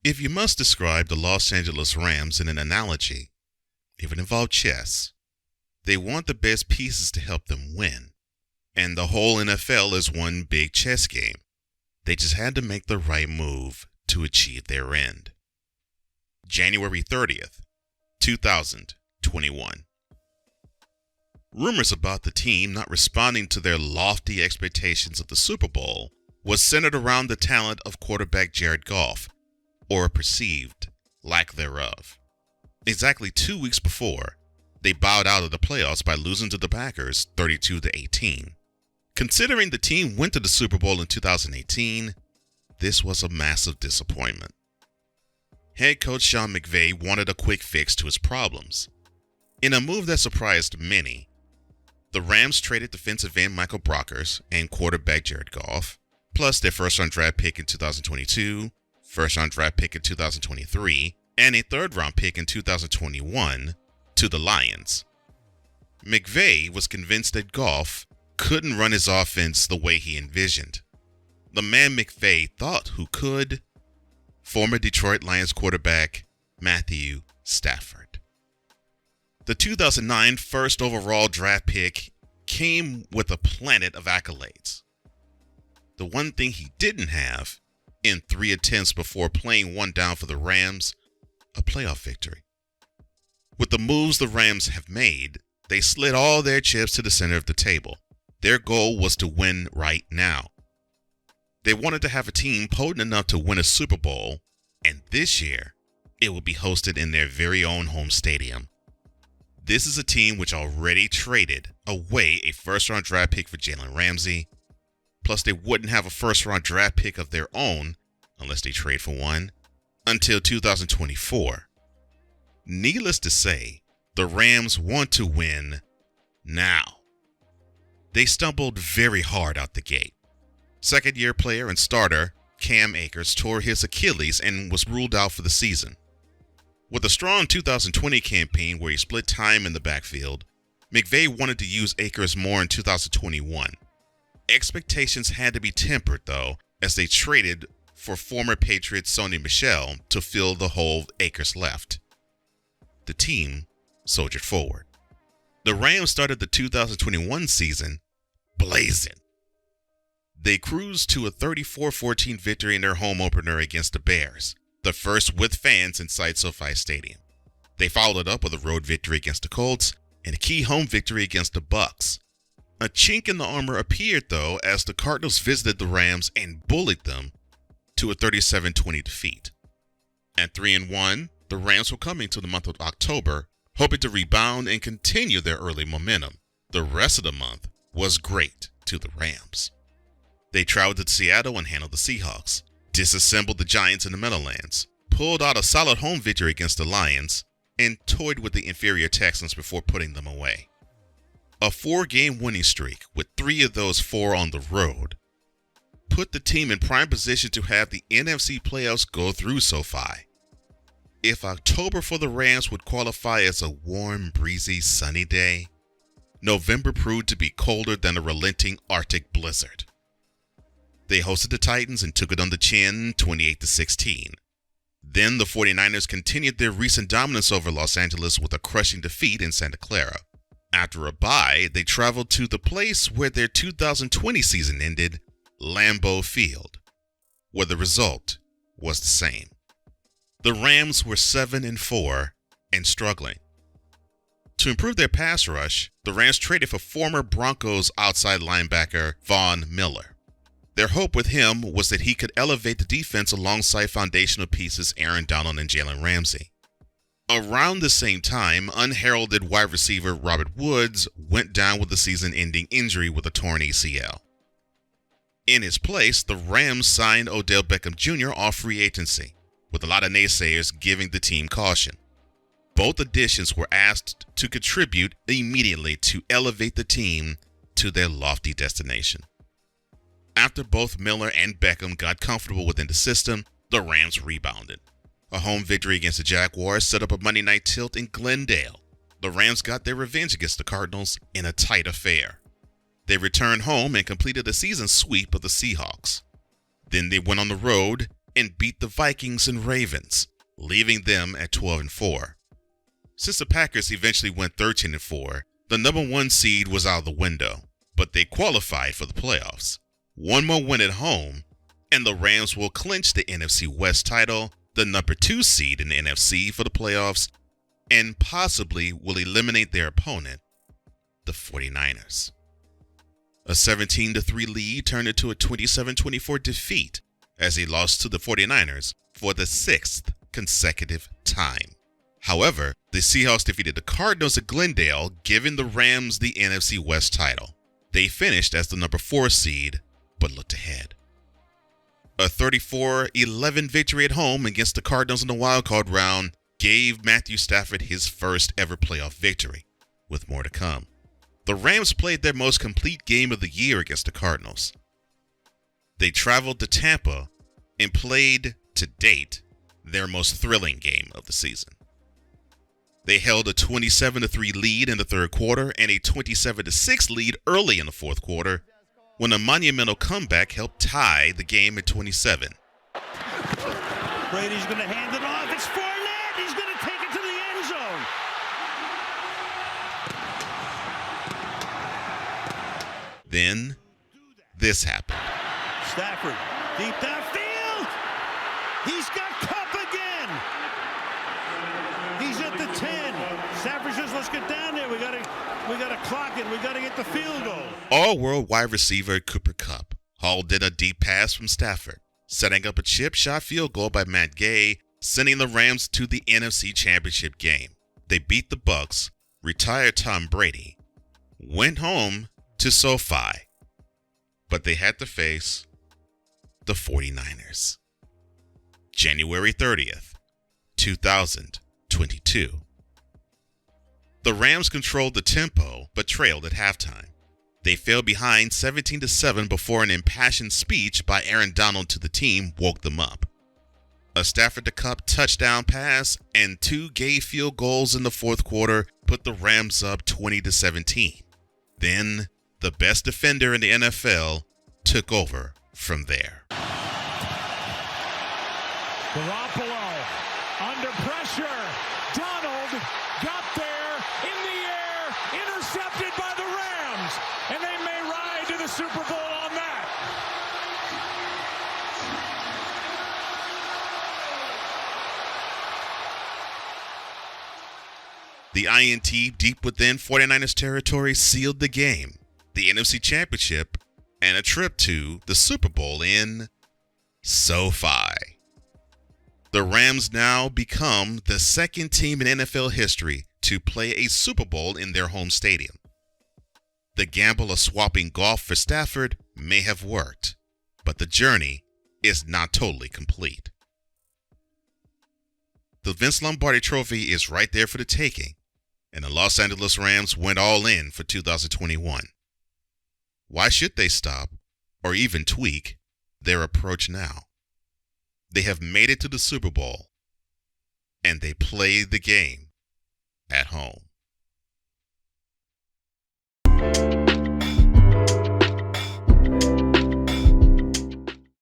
If you must describe the Los Angeles Rams in an analogy, it would involve chess. They want the best pieces to help them win. And the whole NFL is one big chess game. They just had to make the right move to achieve their end. January 30th, 2021. Rumors about the team not responding to their lofty expectations of the Super Bowl was centered around the talent of quarterback Jared Goff, or a perceived lack thereof. Exactly 2 weeks before, they bowed out of the playoffs by losing to the Packers 32-18. Considering the team went to the Super Bowl in 2018, this was a massive disappointment. Head coach Sean McVay wanted a quick fix to his problems. In a move that surprised many, the Rams traded defensive end Michael Brockers and quarterback Jared Goff, plus their first-round draft pick in 2022, first-round draft pick in 2023, and a third-round pick in 2021 to the Lions. McVay was convinced that Goff couldn't run his offense the way he envisioned. The man McVay thought who could, former Detroit Lions quarterback Matthew Stafford. The 2009 first overall draft pick came with a planet of accolades. The one thing he didn't have, in 3 attempts before playing one down for the Rams, a playoff victory. With the moves the Rams have made, they slid all their chips to the center of the table. Their goal was to win right now. They wanted to have a team potent enough to win a Super Bowl, and this year, it would be hosted in their very own home stadium. This is a team which already traded away a first-round draft pick for Jalen Ramsey, plus they wouldn't have a first-round draft pick of their own, unless they trade for one, until 2024. Needless to say, the Rams want to win now. They stumbled very hard out the gate. Second-year player and starter Cam Akers tore his Achilles and was ruled out for the season. With a strong 2020 campaign where he split time in the backfield, McVay wanted to use Akers more in 2021. Expectations had to be tempered, though, as they traded for former Patriot Sony Michel to fill the hole Akers left. The team soldiered forward. The Rams started the 2021 season blazing. They cruised to a 34-14 victory in their home opener against the Bears, the first with fans inside SoFi Stadium. They followed it up with a road victory against the Colts and a key home victory against the Bucs. A chink in the armor appeared, though, as the Cardinals visited the Rams and bullied them to a 37-20 defeat. At 3-1, the Rams were coming to the month of October, hoping to rebound and continue their early momentum. The rest of the month was great to the Rams. They traveled to Seattle and handled the Seahawks, disassembled the Giants in the Meadowlands, pulled out a solid home victory against the Lions, and toyed with the inferior Texans before putting them away. A 4-game winning streak, with 3 of those 4 on the road, put the team in prime position to have the NFC playoffs go through SoFi. If October for the Rams would qualify as a warm, breezy, sunny day, November proved to be colder than a relenting Arctic blizzard. They hosted the Titans and took it on the chin 28-16. Then the 49ers continued their recent dominance over Los Angeles with a crushing defeat in Santa Clara. After a bye, they traveled to the place where their 2020 season ended, Lambeau Field, where the result was the same. The Rams were 7-4 and struggling. To improve their pass rush, the Rams traded for former Broncos outside linebacker Von Miller. Their hope with him was that he could elevate the defense alongside foundational pieces Aaron Donald and Jalen Ramsey. Around the same time, unheralded wide receiver Robert Woods went down with a season-ending injury with a torn ACL. In his place, the Rams signed Odell Beckham Jr. off free agency, with a lot of naysayers giving the team caution. Both additions were asked to contribute immediately to elevate the team to their lofty destination. After both Miller and Beckham got comfortable within the system, the Rams rebounded. A home victory against the Jaguars set up a Monday night tilt in Glendale. The Rams got their revenge against the Cardinals in a tight affair. They returned home and completed a season sweep of the Seahawks. Then they went on the road and beat the Vikings and Ravens, leaving them at 12-4. Since the Packers eventually went 13-4, the number 1 seed was out of the window, but they qualified for the playoffs. One more win at home, and the Rams will clinch the NFC West title, the number 2 seed in the NFC for the playoffs, and possibly will eliminate their opponent, the 49ers. A 17-3 lead turned into a 27-24 defeat as he lost to the 49ers for the 6th consecutive time. However, the Seahawks defeated the Cardinals at Glendale, giving the Rams the NFC West title. They finished as the number 4 seed, but looked ahead. A 34-11 victory at home against the Cardinals in the wildcard round gave Matthew Stafford his first ever playoff victory, with more to come. The Rams played their most complete game of the year against the Cardinals. They traveled to Tampa and played, to date, their most thrilling game of the season. They held a 27-3 lead in the third quarter and a 27-6 lead early in the fourth quarter, when a monumental comeback helped tie the game at 27. Brady's going to hand it off. It's Fournette. He's going to take it to the end zone. Then, this happened. Stafford, deep downfield. He's got Cup again. He's at the 10. Stafford says, let's get down there. We got to clock it. We got to get the field goal. All-world wide receiver Cooper Kupp hauled in a deep pass from Stafford, setting up a chip shot field goal by Matt Gay, sending the Rams to the NFC Championship game. They beat the Bucs, retired Tom Brady, went home to SoFi, but they had to face the 49ers. January 30th, 2022. The Rams controlled the tempo but trailed at halftime. They fell behind 17-7 before an impassioned speech by Aaron Donald to the team woke them up. A Stafford to Kupp touchdown pass and 2 Gay field goals in the fourth quarter put the Rams up 20-17. Then, the best defender in the NFL took over from there. Garoppolo under pressure. Donald got there in the air, intercepted by the Rams, and they may ride to the Super Bowl on that. The INT deep within 49ers territory sealed the game, the NFC Championship, and a trip to the Super Bowl in SoFi. The Rams now become the second team in NFL history to play a Super Bowl in their home stadium. The gamble of swapping Goff for Stafford may have worked, but the journey is not totally complete. The Vince Lombardi Trophy is right there for the taking, and the Los Angeles Rams went all in for 2021. Why should they stop, or even tweak, their approach now? They have made it to the Super Bowl, and they play the game at home.